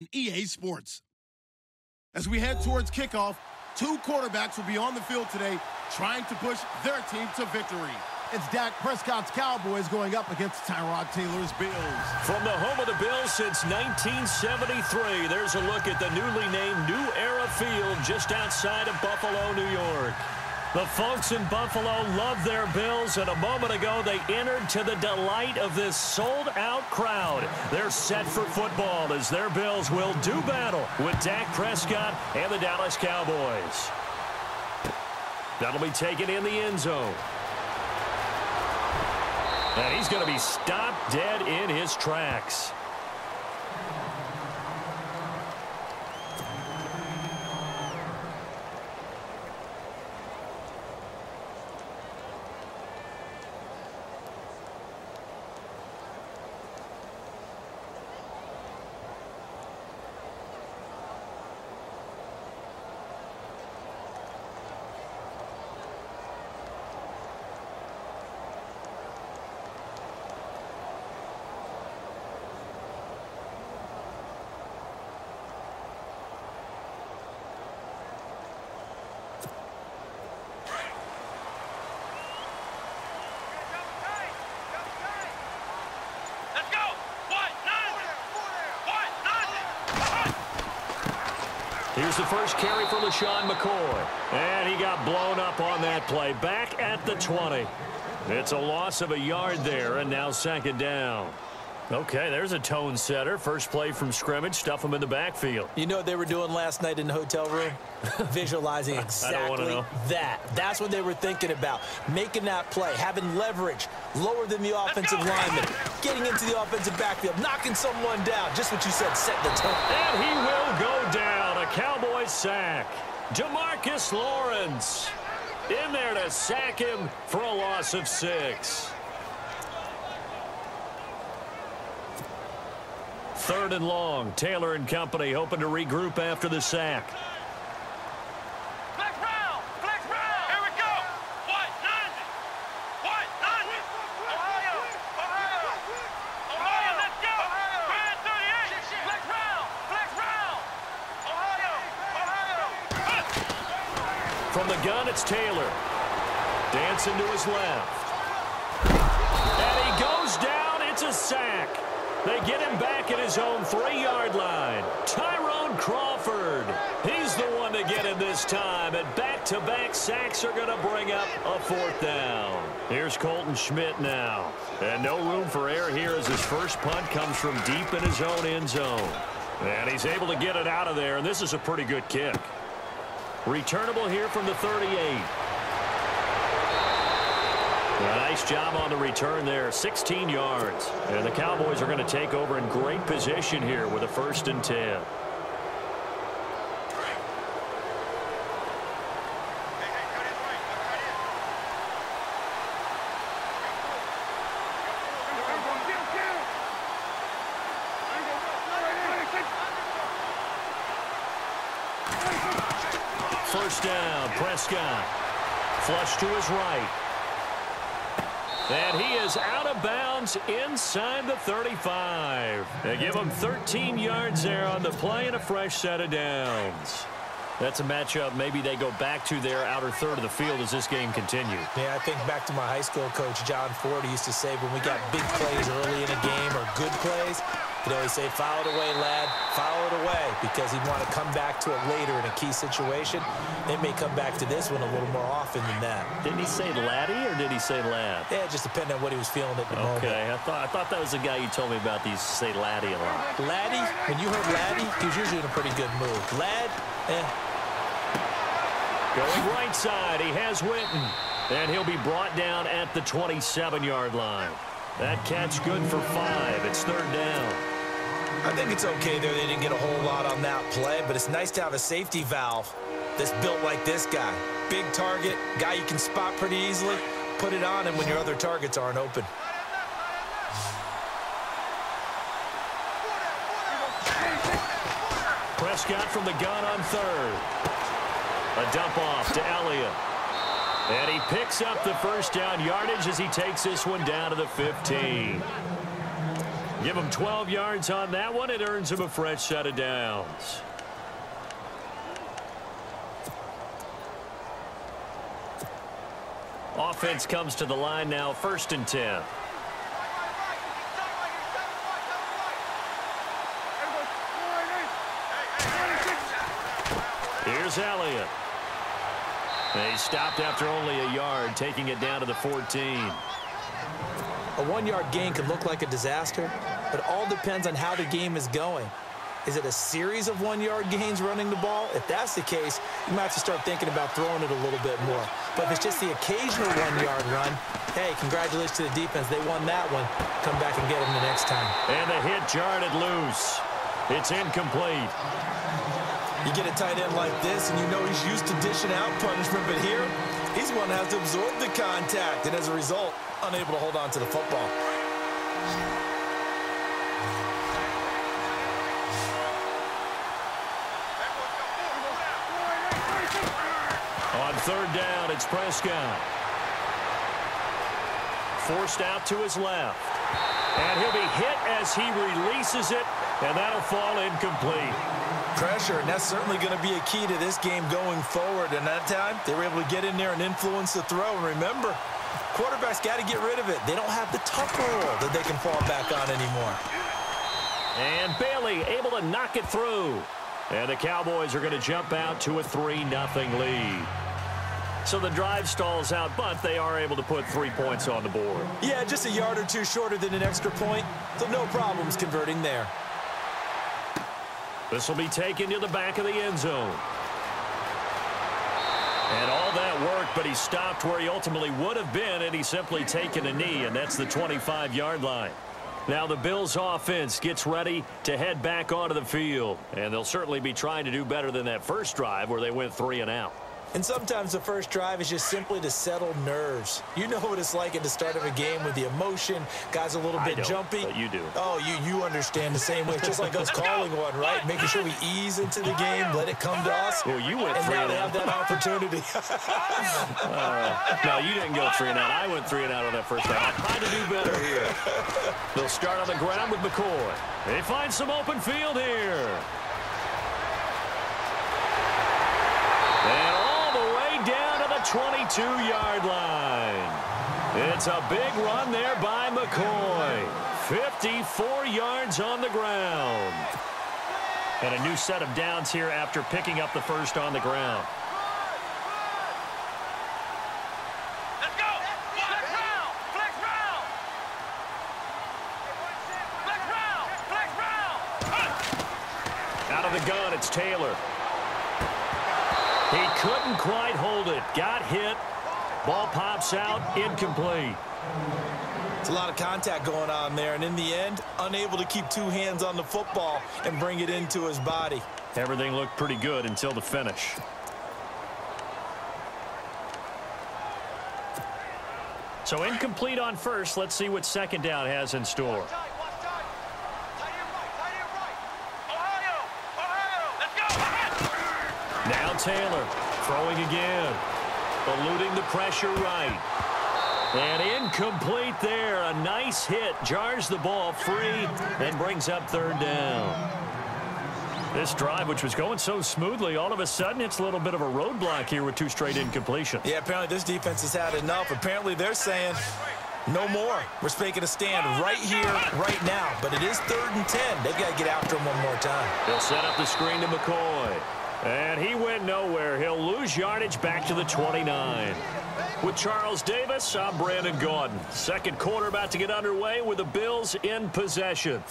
EA Sports. As we head towards kickoff, two quarterbacks will be on the field today trying to push their team to victory. It's Dak Prescott's Cowboys going up against Tyrod Taylor's Bills. From the home of the Bills since 1973, there's a look at the newly named New Era Field just outside of Buffalo, New York. The folks in Buffalo love their Bills, and a moment ago they entered to the delight of this sold-out crowd. They're set for football as their Bills will do battle with Dak Prescott and the Dallas Cowboys. That'll be taken in the end zone. And he's going to be stopped dead in his tracks. Here's the first carry for LaShawn McCoy. And he got blown up on that play. Back at the 20. It's a loss of a yard there, and now second down. Okay, there's a tone setter. First play from scrimmage. Stuff him in the backfield. You know what they were doing last night in the hotel room? Visualizing exactly that. That's what they were thinking about. Making that play, having leverage, lower than the offensive lineman, getting into the offensive backfield, knocking someone down. Just what you said, set the tone. And he will go down. A Cowboys sack. DeMarcus Lawrence in there to sack him for a loss of 6. Third and long. Taylor and company hoping to regroup after the sack. Flex round! Flex round! Here we go! What? 90! What? 90! Ohio! Ohio! Ohio, let's go! Grand 38! Flex round! Flex round! Ohio! Ohio! From the gun, it's Taylor. Dancing to his left. And he goes down. It's a sack. They get him back at his own 3-yard line. Tyrone Crawford. He's the one to get him this time. And back-to-back sacks are going to bring up a 4th down. Here's Colton Schmidt now. And no room for error here as his first punt comes from deep in his own end zone. And he's able to get it out of there. And this is a pretty good kick. Returnable here from the 38. Nice job on the return there, 16 yards. And the Cowboys are going to take over in great position here with a 1st and 10. First down, Prescott. Flush to his right. And he is out of bounds inside the 35. They give him 13 yards there on the play and a fresh set of downs. That's a matchup maybe they go back to their outer third of the field as this game continues. Yeah, I think back to my high school coach, John Ford, used to say when we got big plays early in a game or good plays, he'd always say, foul it away, lad, foul it away, because he'd want to come back to it later in a key situation. They may come back to this one a little more often than that. Didn't he say laddie or did he say lad? Yeah, it just depended on what he was feeling at the moment. Okay, I thought that was the guy you told me about. He used to say laddie a lot. Laddie, when you heard laddie, he was usually in a pretty good mood. Lad, Going right side, he has Witten. And he'll be brought down at the 27-yard line. That catch good for 5. It's 3rd down. I think it's okay there. They didn't get a whole lot on that play, but it's nice to have a safety valve that's built like this guy. Big target, guy you can spot pretty easily. Put it on him when your other targets aren't open. Prescott from the gun on 3rd. A dump off to Elliott. And he picks up the first down yardage as he takes this one down to the 15. Give him 12 yards on that one. It earns him a fresh set of downs. Offense comes to the line now, 1st and 10. Here's Elliott. They stopped after only a yard, taking it down to the 14. A 1-yard gain could look like a disaster, but all depends on how the game is going. Is it a series of 1-yard gains running the ball? If that's the case, you might have to start thinking about throwing it a little bit more. But if it's just the occasional 1-yard run, hey, congratulations to the defense. They won that one. Come back and get them the next time. And the hit jarred it loose. It's incomplete. You get a tight end like this, and you know he's used to dishing out punishment, but here, he's one that has to absorb the contact, and as a result, unable to hold on to the football. On 3rd down, it's Prescott. Forced out to his left. And he'll be hit as he releases it, and that'll fall incomplete. Pressure, and that's certainly going to be a key to this game going forward. And that time, they were able to get in there and influence the throw. And remember, quarterbacks got to get rid of it. They don't have the tuck rule that they can fall back on anymore. And Bailey able to knock it through. And the Cowboys are going to jump out to a 3-0 lead. So the drive stalls out, but they are able to put 3 points on the board. Yeah, just a yard or two shorter than an extra point, so no problems converting there. This will be taken to the back of the end zone. And all that work, but he stopped where he ultimately would have been, and he's simply taken a knee, and that's the 25-yard line. Now the Bills offense gets ready to head back onto the field, and they'll certainly be trying to do better than that first drive where they went 3 and out. And sometimes the first drive is just simply to settle nerves. You know what it's like at the start of a game with the emotion. Guys a little bit jumpy. But you do. Oh, you understand the same way. It's just like us calling one, right? Making sure we ease into the game, let it come to us. Well, you went 3 and now and they out. have that opportunity. No, you didn't go 3 and out. I went 3 and out on that first time. I'm trying to do better here. They'll start on the ground with McCoy. They find some open field here. And all the way down to the 22-yard line. It's a big run there by McCoy. 54 yards on the ground. And a new set of downs here after picking up the first on the ground. Let's go! Flex round! Flex round! Flex round! Flex round! Out of the gun, it's Taylor. He couldn't quite hold it. Got hit. Ball pops out. Incomplete. It's a lot of contact going on there, and in the end, unable to keep 2 hands on the football and bring it into his body. Everything looked pretty good until the finish. So incomplete on first. Let's see what 2nd down has in store. Now Taylor throwing again. Eluding the pressure right. And incomplete there. A nice hit. Jars the ball free and brings up 3rd down. This drive, which was going so smoothly, all of a sudden it's a little bit of a roadblock here with 2 straight incompletions. Yeah, apparently this defense has had enough. Apparently they're saying, no more. We're making a stand right here, right now. But it is 3rd and 10. They've got to get after him one more time. They'll set up the screen to McCoy. And he went nowhere. He'll lose yardage back to the 29. With Charles Davis, I'm Brandon Gaudin. 2nd quarter about to get underway with the Bills in possession.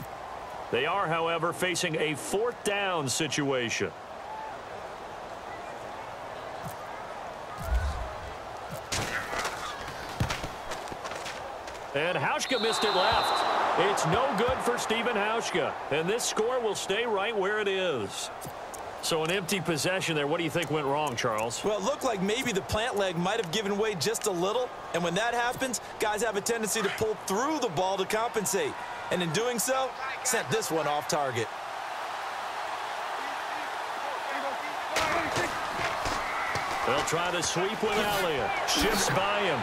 They are, however, facing a 4th down situation. And Hauschka missed it left. It's no good for Stephen Hauschka. And this score will stay right where it is. So an empty possession there. What do you think went wrong, Charles? Well, it looked like maybe the plant leg might have given way just a little. And when that happens, guys have a tendency to pull through the ball to compensate. And in doing so, sent this one off target. They'll try to sweep with Elliott. Shifts by him.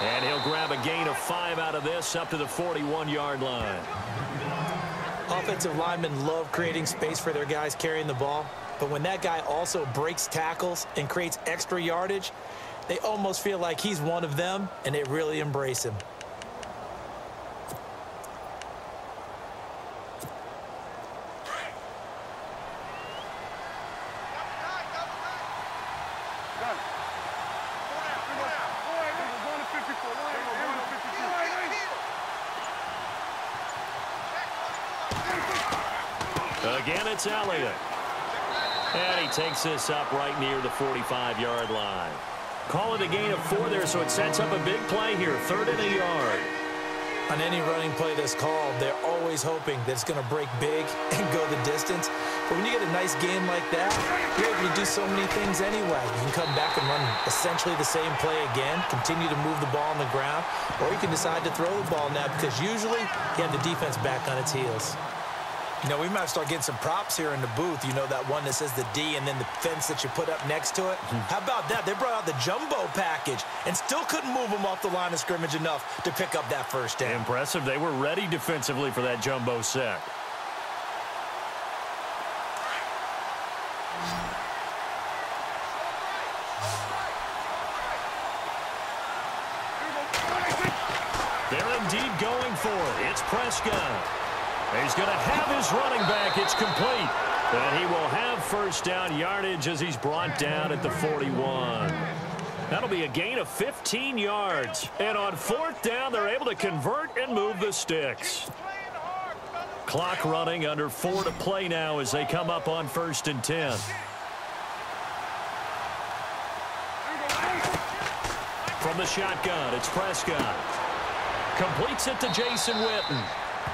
And he'll grab a gain of 5 out of this up to the 41-yard line. Offensive linemen love creating space for their guys carrying the ball, but when that guy also breaks tackles and creates extra yardage, they almost feel like he's one of them, and they really embrace him. Again, it's Elliott. And he takes this up right near the 45-yard line. Call it a gain of 4 there, so it sets up a big play here, 3rd and a yard. On any running play that's called, they're always hoping that it's going to break big and go the distance. But when you get a nice game like that, you're able to do so many things anyway. You can come back and run essentially the same play again, continue to move the ball on the ground, or you can decide to throw the ball now because usually you have the defense back on its heels. You know, we might start getting some props here in the booth. You know, that one that says the D and then the fence that you put up next to it. How about that? They brought out the jumbo package and still couldn't move them off the line of scrimmage enough to pick up that first down. Impressive. They were ready defensively for that jumbo sack. They're indeed going for it. It's Prescott. He's going to have his running back. It's complete. And he will have first down yardage as he's brought down at the 41. That'll be a gain of 15 yards. And on 4th down, they're able to convert and move the sticks. Clock running, under 4 to play now as they come up on 1st and 10. From the shotgun, it's Prescott. Completes it to Jason Witten.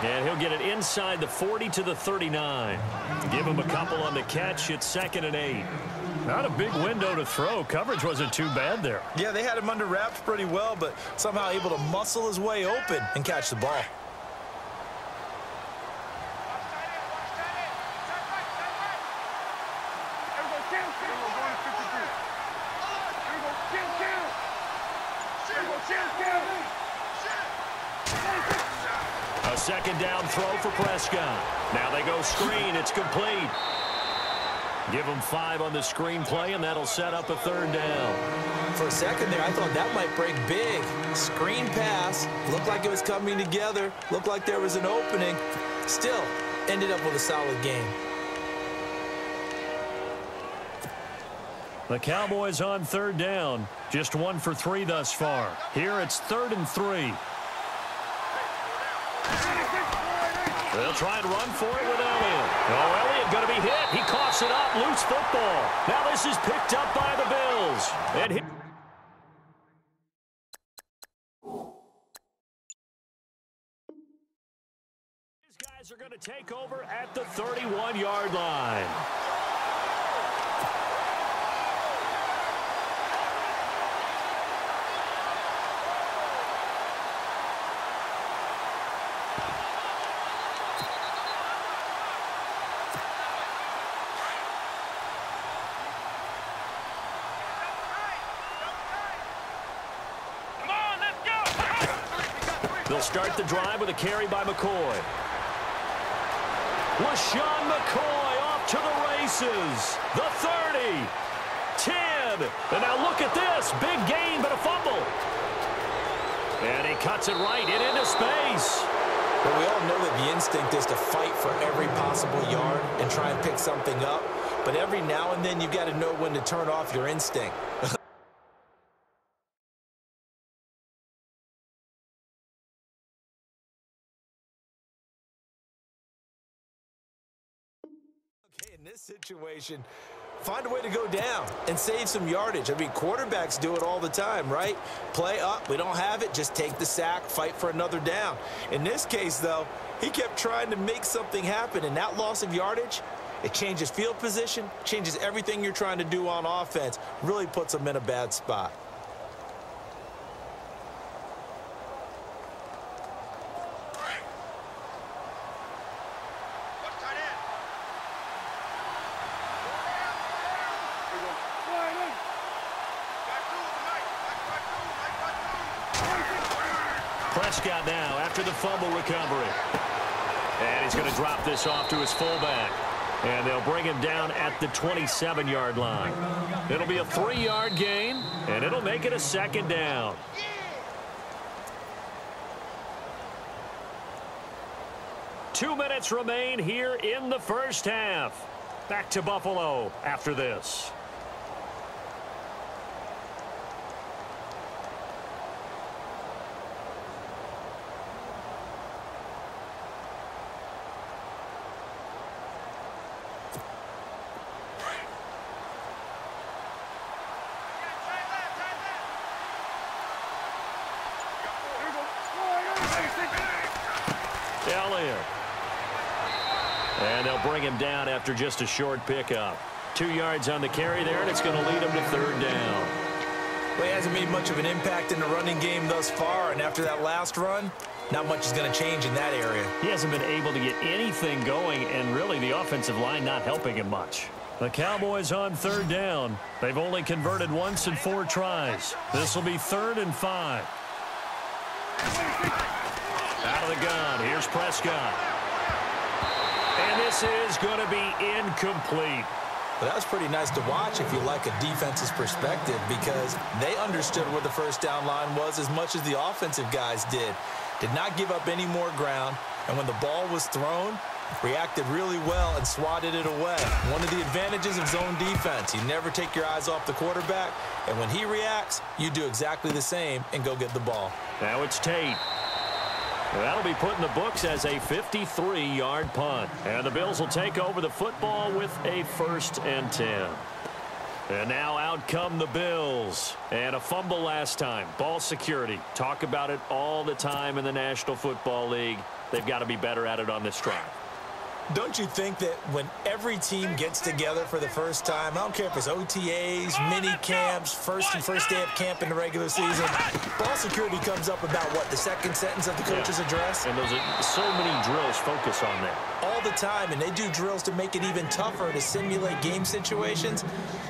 And he'll get it inside the 40 to the 39. Give him a couple on the catch. It's 2nd and 8. Not a big window to throw. Coverage wasn't too bad there. Yeah, they had him under wraps pretty well, but somehow able to muscle his way open and catch the ball. A 2nd down throw for Prescott. Now they go screen. It's complete. Give them 5 on the screen play, and that'll set up a 3rd down. For a second there, I thought that might break big. Screen pass. Looked like it was coming together. Looked like there was an opening. Still, ended up with a solid game. The Cowboys on 3rd down. Just 1 for 3 thus far. Here it's 3rd and 3. They'll try and run for it with Elliott. Oh, Elliott going to be hit. He coughs it up. Loose football. Now this is picked up by the Bills. And his guys are going to take over at the 31-yard line. They'll start the drive with a carry by McCoy. LaShawn McCoy off to the races. The 30. 10. And now look at this. Big gain, but a fumble. And he cuts it right into space. Well, we all know that the instinct is to fight for every possible yard and try and pick something up. But every now and then, you've got to know when to turn off your instinct. In this situation, find a way to go down and save some yardage. I mean, quarterbacks do it all the time, right? Play up, we don't have it, just take the sack, fight for another down. In this case, though, he kept trying to make something happen, and that loss of yardage, it changes field position, changes everything you're trying to do on offense, really puts him in a bad spot. Prescott now after the fumble recovery. And he's going to drop this off to his fullback. And they'll bring him down at the 27-yard line. It'll be a 3-yard gain, and it'll make it a 2nd down. Two minutes remain here in the first half. Back to Buffalo after this. Elliott. And they'll bring him down after just a short pickup. 2 yards on the carry there, and it's going to lead him to 3rd down. Well, he hasn't made much of an impact in the running game thus far, and after that last run, not much is going to change in that area. He hasn't been able to get anything going, and really the offensive line not helping him much. The Cowboys on 3rd down. They've only converted once in 4 tries. This will be 3rd and 5. Out of the gun, here's Prescott. And this is going to be incomplete. But that was pretty nice to watch if you like a defense's perspective, because they understood where the first down line was as much as the offensive guys did. Did not give up any more ground, and when the ball was thrown, reacted really well and swatted it away. One of the advantages of zone defense, you never take your eyes off the quarterback, and when he reacts, you do exactly the same and go get the ball. Now it's Tate. That'll be put in the books as a 53-yard punt. And the Bills will take over the football with a 1st and 10. And now out come the Bills. And a fumble last time. Ball security. Talk about it all the time in the National Football League. They've got to be better at it on this drive. Don't you think that when every team gets together for the first time, I don't care if it's OTAs, mini camps, first day of camp in the regular season, ball security comes up about, what, the 2nd sentence of the coach's address? And those are so many drills focus on that. All the time, and they do drills to make it even tougher to simulate game situations.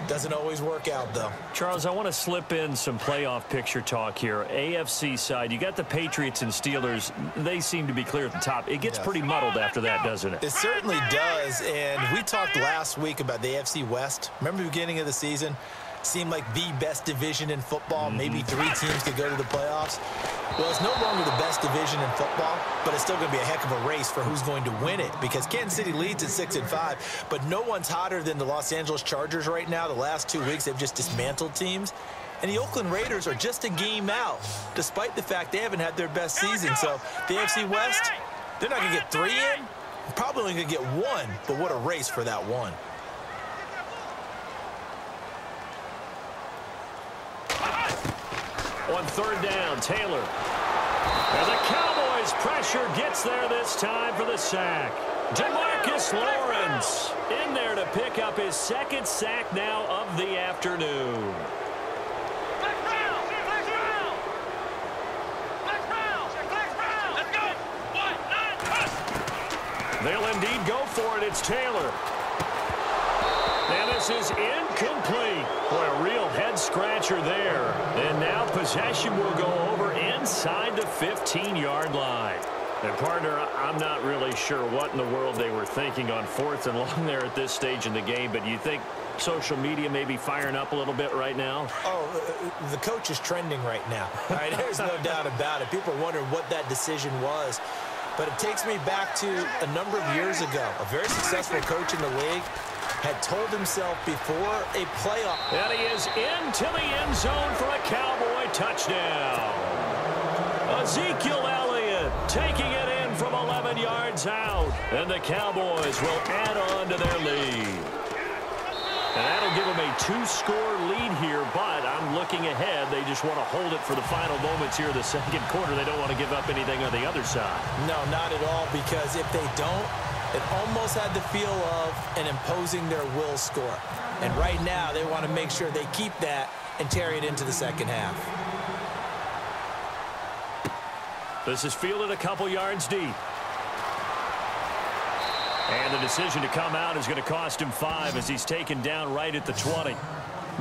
Doesn't always work out, though. Charles, I want to slip in some playoff picture talk here. AFC side, you got the Patriots and Steelers. They seem to be clear at the top. It gets pretty muddled after that, doesn't it? It certainly does, and we talked last week about the AFC West. Remember the beginning of the season? Seemed like the best division in football. Maybe 3 teams could go to the playoffs. Well, it's no longer the best division in football, but it's still going to be a heck of a race for who's going to win it, because Kansas City leads at 6-5, but no one's hotter than the Los Angeles Chargers right now. The last 2 weeks, they've just dismantled teams. And the Oakland Raiders are just a game out, despite the fact they haven't had their best season. So the AFC West, they're not going to get 3 in. Probably only going to get 1, but what a race for that 1. On 3rd down, Taylor. And the Cowboys pressure gets there this time for the sack. DeMarcus Lawrence in there to pick up his 2nd sack now of the afternoon. They'll indeed go for it. It's Taylor. And this is incomplete. Boy, a real head-scratcher there. And now possession will go over inside the 15-yard line. And, partner, I'm not really sure what in the world they were thinking on 4th and long there at this stage in the game, but you think social media may be firing up a little bit right now? Oh, the coach is trending right now. All right, there's no doubt about it. People are wondering what that decision was. But it takes me back to a number of years ago. A very successful coach in the league had told himself before a playoff. And he is into the end zone for a Cowboy touchdown. Ezekiel Elliott taking it in from 11 yards out. And the Cowboys will add on to their lead. And that'll give them a 2-score lead here, but I'm looking ahead. They just want to hold it for the final moments here in the 2nd quarter. They don't want to give up anything on the other side. No, not at all, because if they don't, it almost had the feel of an imposing their will score. And right now, they want to make sure they keep that and carry it into the 2nd half. This is fielded a couple yards deep. And the decision to come out is going to cost him 5 as he's taken down right at the 20.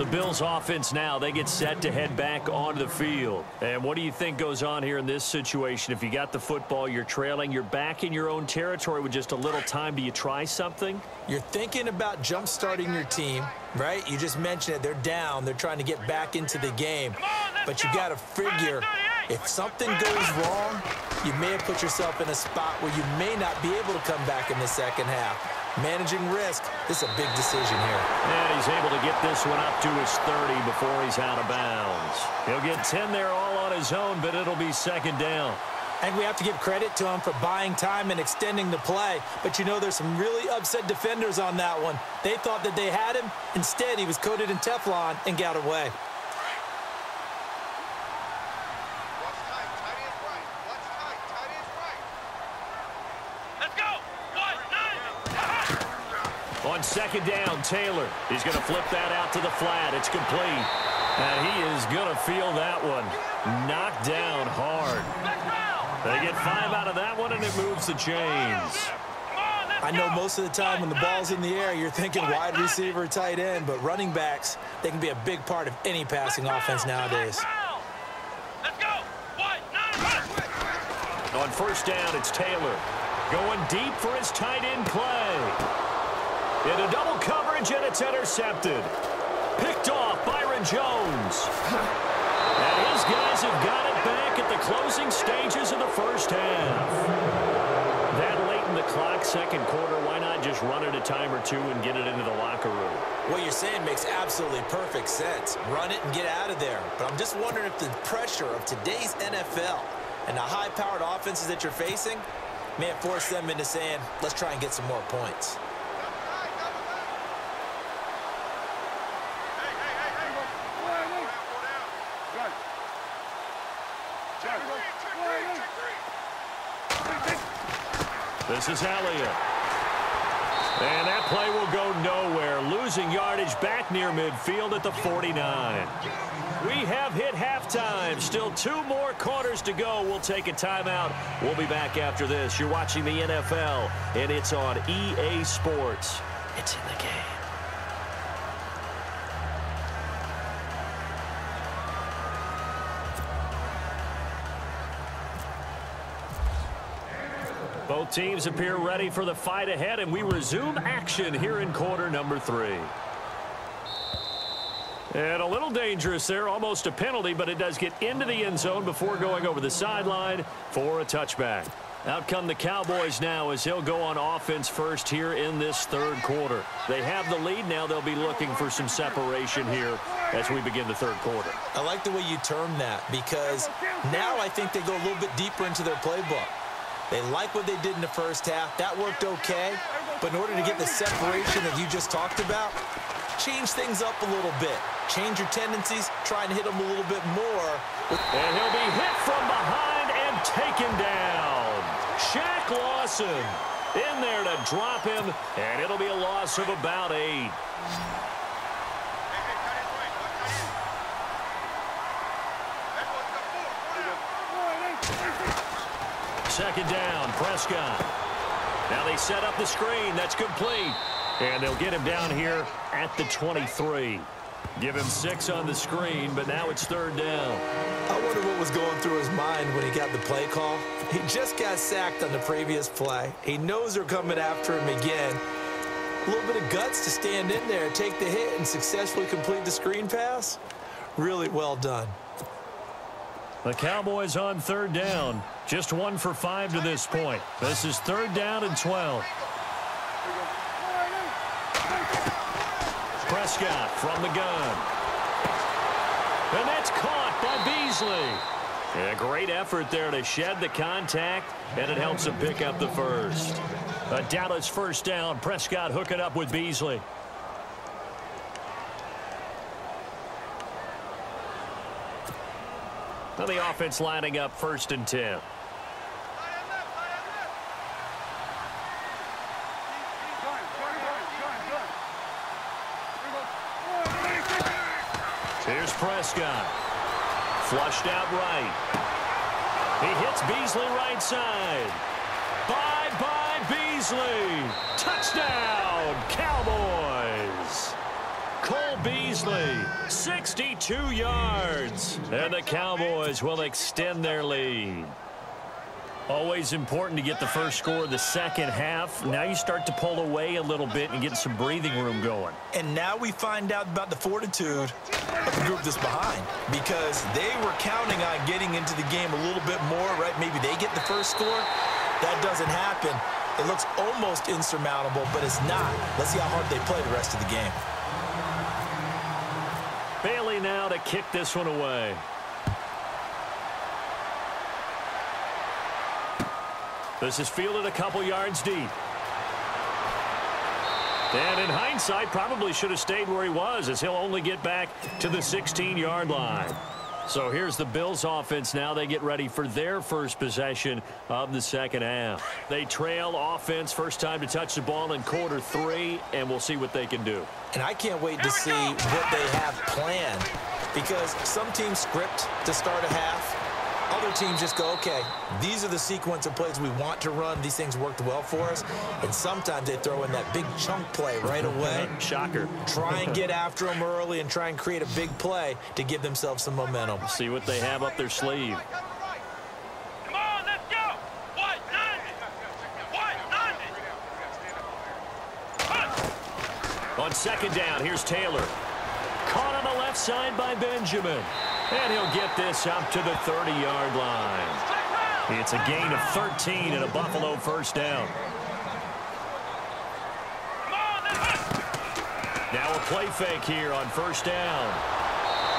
The Bills offense now, they get set to head back onto the field. And what do you think goes on here in this situation? If you got the football, you're trailing, you're back in your own territory with just a little time. Do you try something? You're thinking about jump-starting your team, right? You just mentioned it. They're down. They're trying to get back into the game. But you got to figure if something goes wrong, you may have put yourself in a spot where you may not be able to come back in the second half. Managing risk, this is a big decision here. And he's able to get this one up to his 30 before he's out of bounds. He'll get 10 there all on his own, but it'll be second down. And we have to give credit to him for buying time and extending the play. But you know there's some really upset defenders on that one. They thought that they had him. Instead, he was coated in Teflon and got away. On second down, Taylor. He's going to flip that out to the flat. It's complete. And he is going to feel that one. Knocked down hard. They get 5 out of that one, and it moves the chains. I know most of the time when the ball's in the air, you're thinking wide receiver, tight end, but running backs, they can be a big part of any passing offense nowadays. On first down, it's Taylor. Going deep for his tight end play. Into double coverage, and it's intercepted. Picked off Byron Jones. And his guys have got it back at the closing stages of the first half. That late in the clock, second quarter, why not just run it a time or two and get it into the locker room? What you're saying makes absolutely perfect sense. Run it and get out of there. But I'm just wondering if the pressure of today's NFL and the high-powered offenses that you're facing may have forced them into saying, let's try and get some more points. This is Elliott. And that play will go nowhere. Losing yardage back near midfield at the 49. We have hit halftime. Still 2 more quarters to go. We'll take a timeout. We'll be back after this. You're watching the NFL, and it's on EA Sports. It's in the game. Both teams appear ready for the fight ahead, and we resume action here in quarter number 3. And a little dangerous there, almost a penalty, but it does get into the end zone before going over the sideline for a touchback. Out come the Cowboys now as he'll go on offense first here in this third quarter. They have the lead. Now they'll be looking for some separation here as we begin the third quarter. I like the way you term that because now I think they go a little bit deeper into their playbook. They like what they did in the first half. That worked okay. But in order to get the separation that you just talked about, change things up a little bit. Change your tendencies. Try and hit them a little bit more. And he'll be hit from behind and taken down. Shaq Lawson in there to drop him, and it'll be a loss of about 8. Second down, Prescott. Now they set up the screen. That's complete. And they'll get him down here at the 23. Give him 6 on the screen, but now it's third down. I wonder what was going through his mind when he got the play call. He just got sacked on the previous play. He knows they're coming after him again. A little bit of guts to stand in there, take the hit, and successfully complete the screen pass. Really well done. The Cowboys on third down. Just 1 for 5 to this point. This is third down and 12. Prescott from the gun. And that's caught by Beasley. And a great effort there to shed the contact, and it helps him pick up the first. A Dallas first down. Prescott hooking up with Beasley. Now the offense lining up first and 10. Here's Prescott. Flushed out right. He hits Beasley right side. Bye-bye Beasley. Touchdown, Cowboys. Cole Beasley. 62 yards. And the Cowboys will extend their lead. Always important to get the first score of the second half. Now you start to pull away a little bit and get some breathing room going. And now we find out about the fortitude of the group that's behind, because they were counting on getting into the game a little bit more, right? Maybe they get the first score. That doesn't happen. It looks almost insurmountable, but it's not. Let's see how hard they play the rest of the game. Bailey now to kick this one away. This is fielded a couple yards deep. And in hindsight, probably should have stayed where he was, as he'll only get back to the 16-yard line. So here's the Bills offense now. They get ready for their first possession of the second half. They trail offense, first time to touch the ball in quarter 3, and we'll see what they can do. And I can't wait to see what they have planned, because some teams script to start a half. Other teams just go, okay, these are the sequence of plays we want to run. These things worked well for us. And sometimes they throw in that big chunk play right away. Shocker. Try and get after them early and try and create a big play to give themselves some momentum. See what they have up their sleeve. Come on, let's go. What? 90. On second down, here's Taylor. Caught on the left side by Benjamin. And he'll get this up to the 30-yard line. It's a gain of 13 and a Buffalo first down. Now a play fake here on first down.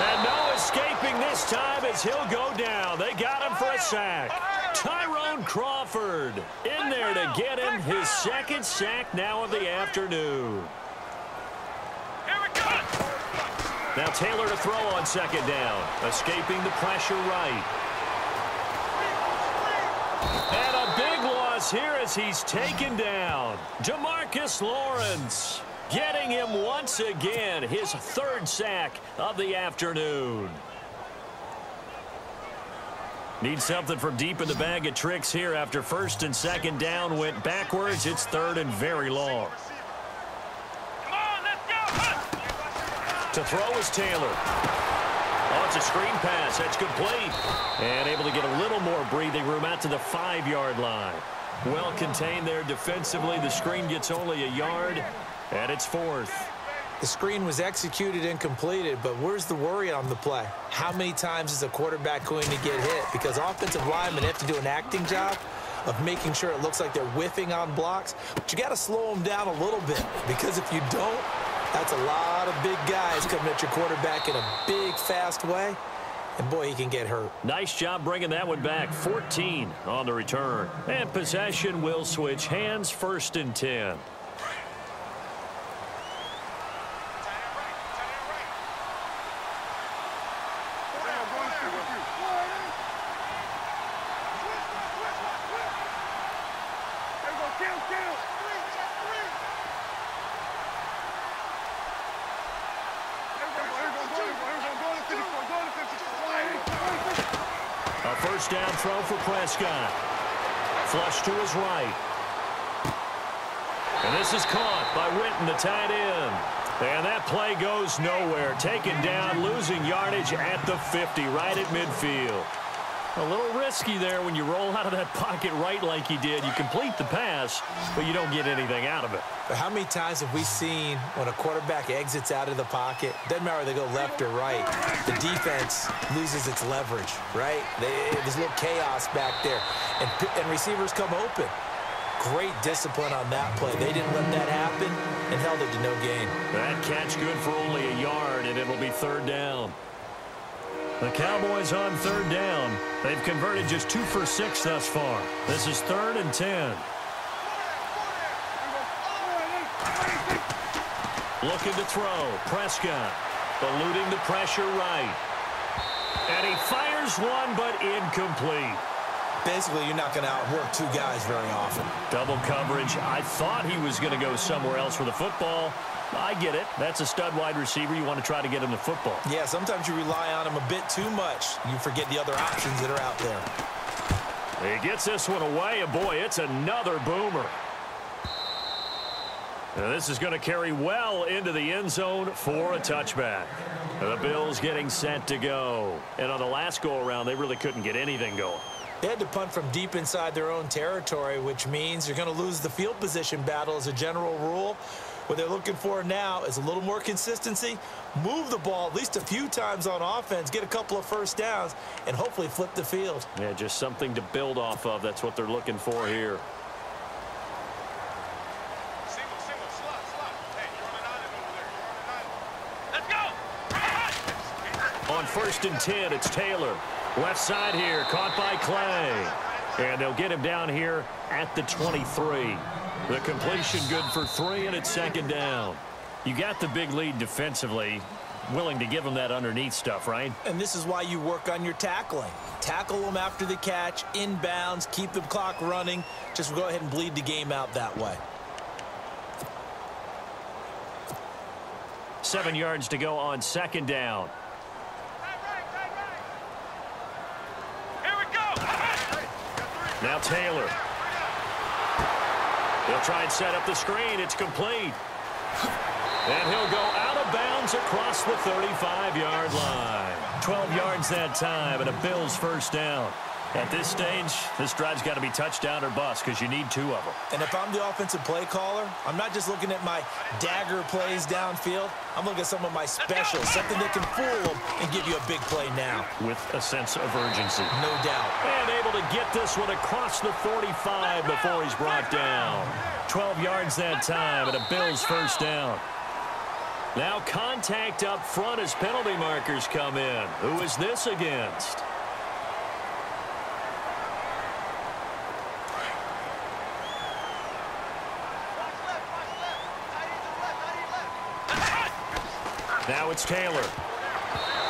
And no escaping this time as he'll go down. They got him for a sack. Tyrone Crawford in there to get him his second sack now of the afternoon. Now Taylor to throw on second down, escaping the pressure right. And a big loss here as he's taken down. DeMarcus Lawrence getting him once again, his third sack of the afternoon. Need something from deep in the bag of tricks here after first and second down went backwards. It's third and very long. To throw is Taylor. Oh, it's a screen pass. That's complete. And able to get a little more breathing room out to the 5-yard line. Well contained there defensively. The screen gets only a yard, and it's fourth. The screen was executed and completed, but where's the worry on the play? How many times is a quarterback going to get hit? Because offensive linemen have to do an acting job of making sure it looks like they're whiffing on blocks. But you got to slow them down a little bit, because if you don't, that's a lot of big guys coming at your quarterback in a big, fast way. And, boy, he can get hurt. Nice job bringing that one back. 14 on the return. And possession will switch hands, first and 10. A first down throw for Prescott. Flush to his right. And this is caught by Witten, the tight end. And that play goes nowhere. Taken down, losing yardage at the 50, right at midfield. A little risky there when you roll out of that pocket right like he did. You complete the pass, but you don't get anything out of it. But how many times have we seen when a quarterback exits out of the pocket, doesn't matter whether they go left or right, the defense loses its leverage, right? There's a little chaos back there, and receivers come open. Great discipline on that play. They didn't let that happen and held it to no gain. That catch good for only a yard, and it'll be third down. The Cowboys on third down. They've converted just 2 for 6 thus far. This is third and 10. Looking to throw. Prescott eluding the pressure right. And he fires one, but incomplete. Basically, you're not going to outwork 2 guys very often. Double coverage. I thought he was going to go somewhere else with the football. I get it. That's a stud wide receiver. You want to try to get him the football. Yeah, sometimes you rely on him a bit too much. You forget the other options that are out there. He gets this one away, and boy, it's another boomer. Now this is going to carry well into the end zone for a touchback. The Bills getting set to go. And on the last go-around, they really couldn't get anything going. They had to punt from deep inside their own territory, which means you're going to lose the field position battle as a general rule. What they're looking for now is a little more consistency, move the ball at least a few times on offense, get a couple of first downs, and hopefully flip the field. Yeah, just something to build off of. That's what they're looking for here. Let's go. On 1st and 10, it's Taylor. Left side here, caught by Clay. And they'll get him down here at the 23. The completion good for 3, and it's 2nd down. You got the big lead defensively. Willing to give them that underneath stuff, right? And this is why you work on your tackling. Tackle them after the catch, inbounds, keep the clock running. Just go ahead and bleed the game out that way. 7 yards to go on 2nd down. Here we go. Now Taylor. He'll try and set up the screen. It's complete. And he'll go out of bounds across the 35-yard line. 12 yards that time, and a Bills first down. At this stage, this drive's got to be touchdown or bust because you need 2 of them. And if I'm the offensive play caller, I'm not just looking at my dagger plays downfield. I'm looking at some of my specials, something that can fool them and give you a big play now. With a sense of urgency. No doubt. And able to get this one across the 45 before he's brought down. 12 yards that time, and a Bills first down. Now contact up front as penalty markers come in. Who is this against? Now it's Taylor.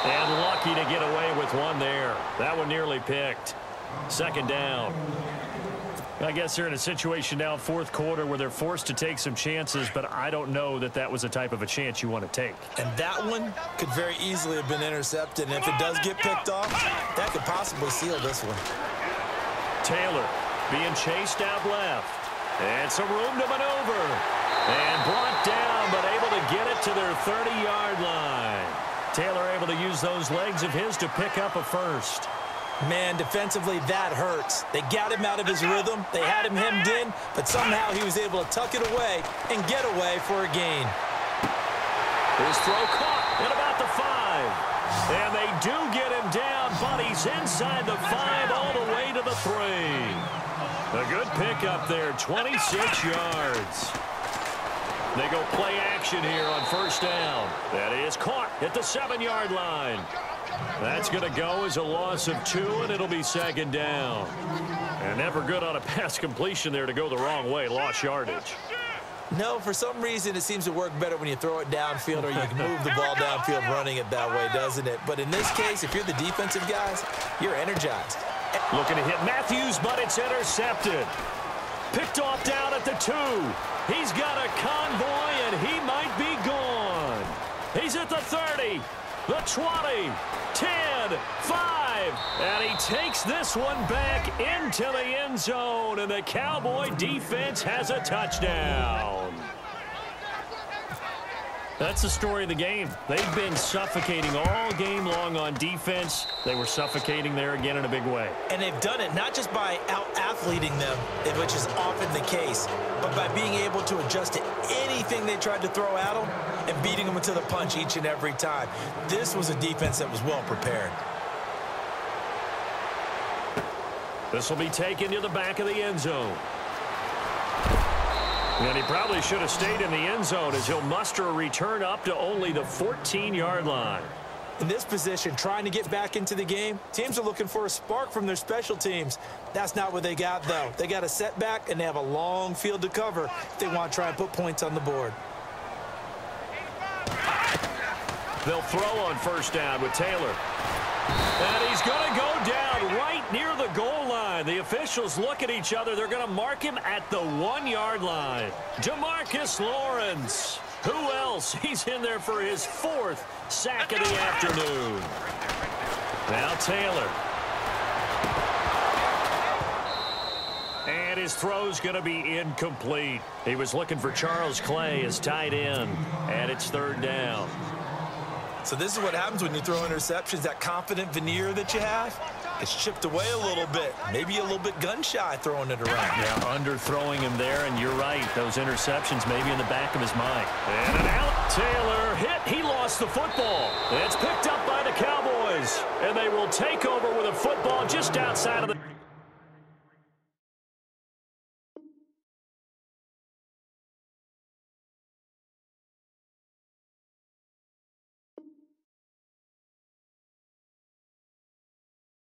And lucky to get away with one there. That one nearly picked. 2nd down. I guess they're in a situation now, 4th quarter, where they're forced to take some chances, but I don't know that that was the type of a chance you want to take. And that one could very easily have been intercepted, and if it does get picked off, that could possibly seal this one. Taylor being chased out left. And some room to maneuver. And brought down, but able to get it to their 30-yard line. Taylor able to use those legs of his to pick up a first. Man, defensively, that hurts. They got him out of his rhythm. They had him hemmed in, but somehow he was able to tuck it away and get away for a gain. His throw caught at about the 5. And they do get him down, but he's inside the 5 all the way to the 3. A good pickup there, 26 yards. They go play action here on 1st down. That is caught at the 7-yard line. That's going to go as a loss of 2, and it'll be 2nd down. And never good on a pass completion there to go the wrong way. Lost yardage. No, for some reason it seems to work better when you throw it downfield or you can move the ball downfield running it that way, doesn't it? But in this case, if you're the defensive guys, you're energized. Looking to hit Matthews, but it's intercepted. Picked off down at the 2. He's got a convoy, and he might be gone. He's at the 30, the 20, 10, 5, and he takes this one back into the end zone, and the Cowboy defense has a touchdown. That's the story of the game. They've been suffocating all game long on defense. They were suffocating there again in a big way. And they've done it not just by out-athleting them, which is often the case, but by being able to adjust to anything they tried to throw at them and beating them into the punch each and every time. This was a defense that was well prepared. This will be taken to the back of the end zone. And he probably should have stayed in the end zone as he'll muster a return up to only the 14-yard line. In this position, trying to get back into the game, teams are looking for a spark from their special teams. That's not what they got, though. They got a setback, and they have a long field to cover if they want to try and put points on the board. They'll throw on 1st down with Taylor. And he's going to go down right near the goal line. The officials look at each other. They're going to mark him at the 1-yard line. DeMarcus Lawrence. Who else? He's in there for his 4th sack of the afternoon. Now Taylor. And his throw's going to be incomplete. He was looking for Charles Clay as tight end, and it's third down. So this is what happens when you throw interceptions. That confident veneer that you have, it's chipped away a little bit. Maybe a little bit gun-shy throwing it around. Yeah, underthrowing him there, and you're right. Those interceptions maybe in the back of his mind. And an out. Taylor hit. He lost the football. It's picked up by the Cowboys, and they will take over with a football just outside of the...